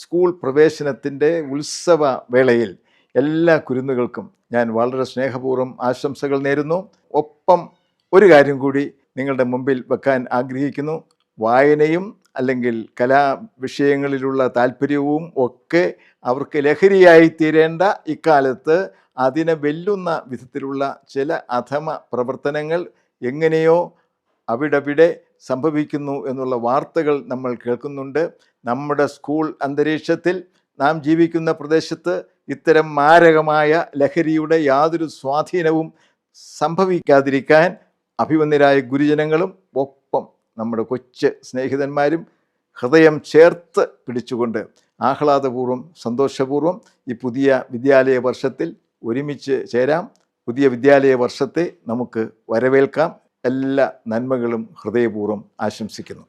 School പ്രവേശനത്തിൻ്റെ ഉത്സവ വേളയിൽ എല്ലാ കുരുന്നുകൾക്കും ഞാൻ വളരെ സ്നേഹപൂർവ്വം ആശംസകൾ നേരുന്നു. ഒപ്പം ഒരു കാര്യം കൂടി നിങ്ങളുടെ മുമ്പിൽ വെക്കാൻ ആഗ്രഹിക്കുന്നു. വായനയും അല്ലെങ്കിൽ കലാ വിഷയങ്ങളിലുള്ള താല്പര്യവും ഒക്കെ അവർക്ക് ലഹരിയായി തീരേണ്ട ഇക്കാലത്ത് അതിനെ വെല്ലുന്ന വിധത്തിലുള്ള ചില അധമ പ്രവർത്തനങ്ങൾ എങ്ങനെയോ അവിടവിടെ സംഭവിക്കുന്നു എന്നുള്ള വാർത്തകൾ നമ്മൾ കേൾക്കുന്നുണ്ട്. നമ്മുടെ സ്കൂൾ അന്തരീക്ഷത്തിൽ നാം ജീവിക്കുന്ന പ്രദേശത്ത് ഇത്തരം മാരകമായ ലഹരിയുടെ യാതൊരു സ്വാധീനവും സംഭവിക്കാതിരിക്കാൻ അഭിമന്യരായ ഗുരുജനങ്ങളും ഒപ്പം നമ്മുടെ കൊച്ചു സ്നേഹിതന്മാരും ഹൃദയം ചേർത്ത് പിടിച്ചുകൊണ്ട് ആഹ്ലാദപൂർവ്വം സന്തോഷപൂർവ്വം ഈ പുതിയ വിദ്യാലയ വർഷത്തിൽ ഒരുമിച്ച് ചേരാം. പുതിയ വിദ്യാലയ വർഷത്തെ നമുക്ക് വരവേൽക്കാം. എല്ലാ നന്മകളും ഹൃദയപൂർവ്വം ആശംസിക്കുന്നു.